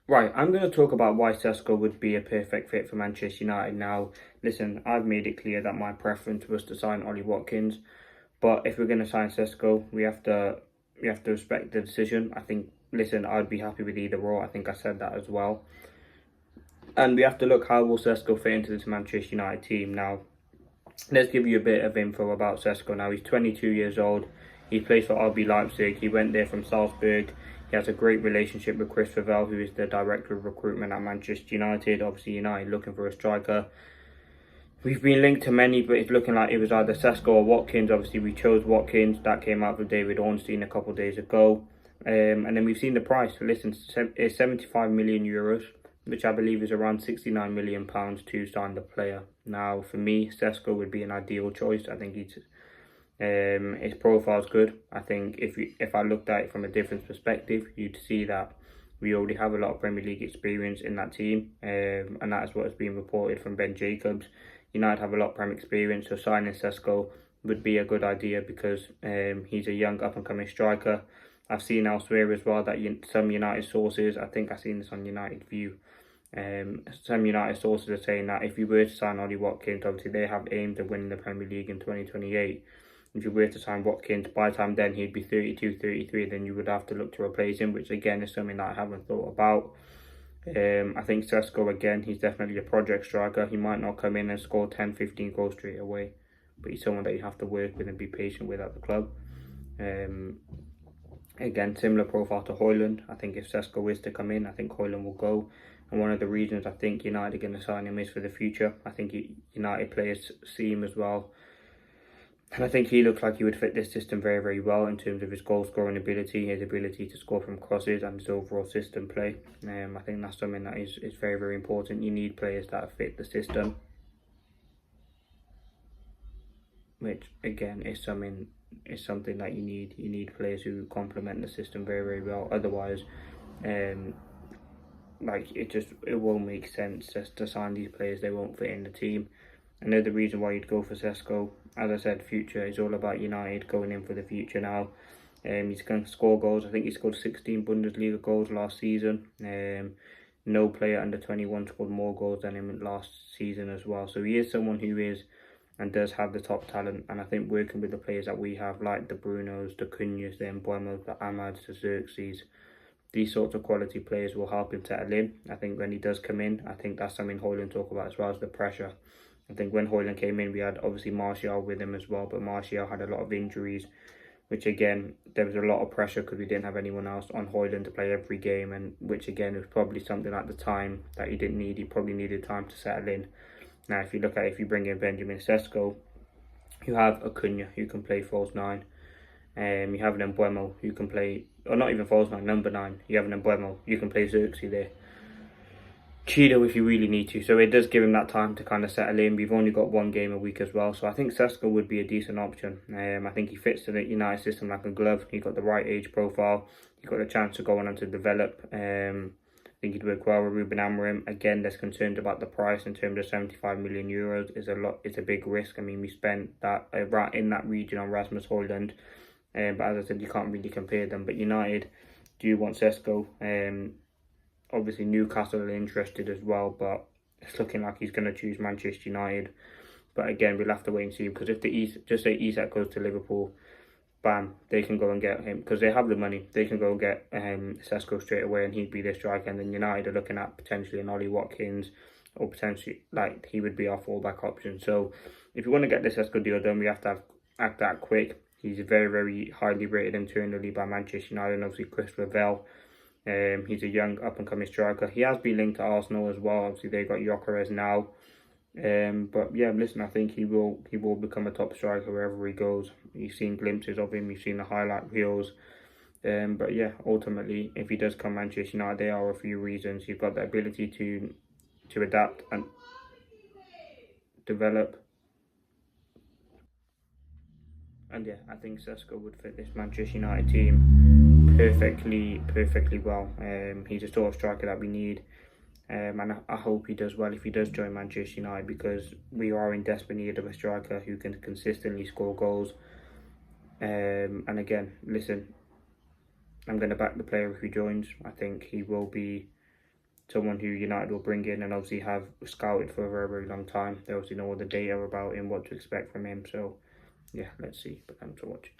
Right, I'm going to talk about why Sesko would be a perfect fit for Manchester United now. Listen, I've made it clear that my preference was to sign Ollie Watkins, but if we're going to sign Sesko, we have to respect the decision. I think, listen, I'd be happy with either or. I think I said that as well. And we have to look how will Sesko fit into this Manchester United team now. Let's give you a bit of info about Sesko now. He's 22 years old. He plays for RB Leipzig. He went there from Salzburg. He has a great relationship with Chris Favell, who is the director of recruitment at Manchester United. Obviously, United looking for a striker. We've been linked to many, but it's looking like it was either Sesko or Watkins. Obviously, we chose Watkins. That came out of David Ornstein a couple of days ago. And then we've seen the price. Listen, it's 75 million euros, which I believe is around 69 million pounds to sign the player. Now, for me, Sesko would be an ideal choice. I think his profile's good. I think if I looked at it from a different perspective, you'd see that we already have a lot of Premier League experience in that team, and that is what has been reported from Ben Jacobs. United have a lot of Premier experience, so signing Sesko would be a good idea because he's a young up-and-coming striker. I've seen elsewhere as well that some United sources, I think I've seen this on United View, some United sources are saying that if you were to sign Ollie Watkins, obviously they have aimed at winning the Premier League in 2028. If you were to sign Watkins, by the time then he'd be 32, 33, then you would have to look to replace him, which again is something that I haven't thought about. I think Sesko, again, he's definitely a project striker. He might not come in and score 10, 15 goals straight away, but he's someone that you have to work with and be patient with at the club. Again, similar profile to Højlund. I think if Sesko is to come in, I think Højlund will go. And one of the reasons I think United are going to sign him is for the future. I think United players see him as well. And I think he looks like he would fit this system very, very well in terms of his goal scoring ability, his ability to score from crosses and his overall system play. I think that's something that is very, very important. You need players that fit the system, which again is something that you need. You need players who complement the system very, very well. Otherwise, it won't make sense just to sign these players. They won't fit in the team. Another reason why you'd go for Sesko, as I said, future is all about United going in for the future now. He's going to score goals. I think he scored 16 Bundesliga goals last season. No player under 21 scored more goals than him last season as well. So he is someone who is and does have the top talent. And I think working with the players that we have, like the Brunos, the Cunhas, the Mbuemos, the Amads, the Xerxes, these sorts of quality players will help him settle in. I think when he does come in, I think that's something Højlund talk about as well as the pressure. I think when Højlund came in, we had obviously Martial with him as well, but Martial had a lot of injuries, which again, there was a lot of pressure because we didn't have anyone else on Højlund to play every game, and which again was probably something at the time that he didn't need. He probably needed time to settle in. Now, if you bring in Benjamin Sesko, you have a Cunha who can play false nine. You have an Mbuemo who can play, or not even false nine, number 9. You have an Mbuemo, you can play Xerxes there. Cheeto if you really need to, so it does give him that time to kind of settle in. We've only got one game a week as well, so I think Sesko would be a decent option. I think he fits the United system like a glove. He's got the right age profile. He's got a chance to go on and to develop. I think he'd work well with Ruben Amorim. Again, there's concerns about the price in terms of 75 million euros. It's a big risk. I mean, we spent that right in that region on Rasmus Højlund, but as I said, you can't really compare them. But United do want Sesko. Obviously, Newcastle are interested as well, but it's looking like he's going to choose Manchester United. But again, we'll have to wait and see, because if just say Isak goes to Liverpool, bam, they can go and get him because they have the money. They can go and get Sesko straight away, and he'd be their striker. And then United are looking at potentially an Ollie Watkins, or potentially like he would be our fallback option. So if you want to get the Sesko deal done, we have to act that quick. He's very, very highly rated internally by Manchester United, and obviously Chris Favell. He's a young up-and-coming striker. He has been linked to Arsenal as well. Obviously, they've got Gyökeres now. But yeah, listen, I think he will become a top striker wherever he goes. You've seen glimpses of him. You've seen the highlight reels. But yeah, ultimately, if he does come Manchester United, there are a few reasons. You've got the ability to adapt and develop. And yeah, I think Sesko would fit this Manchester United team perfectly well. He's a sort of striker that we need. And I hope he does well if he does join Manchester United, because we are in desperate need of a striker who can consistently score goals. And again, listen, I'm going to back the player if he joins. I think he will be someone who United will bring in and obviously have scouted for a very, very long time. They obviously know all the data about him, what to expect from him. So, yeah, let's see. But thanks for watching.